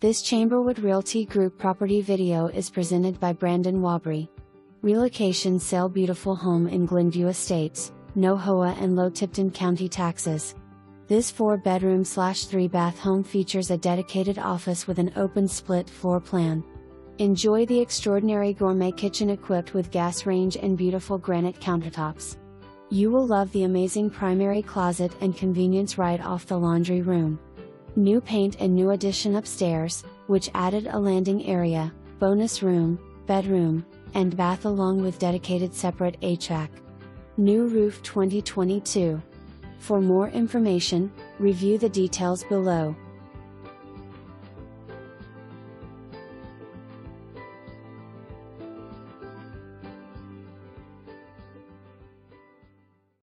This Chamberwood Realty Group property video is presented by Whobrey. Relocation sale beautiful home in Glenview Estates, no HOA and low Tipton County taxes. This 4-bedroom/3-bath home features a dedicated office with an open split floor plan. Enjoy the extraordinary gourmet kitchen equipped with gas range and beautiful granite countertops. You will love the amazing primary closet and convenience right off the laundry room. New paint and new addition upstairs, which added a landing area, bonus room, bedroom, and bath along with dedicated separate HVAC. New roof 2022. For more information, review the details below.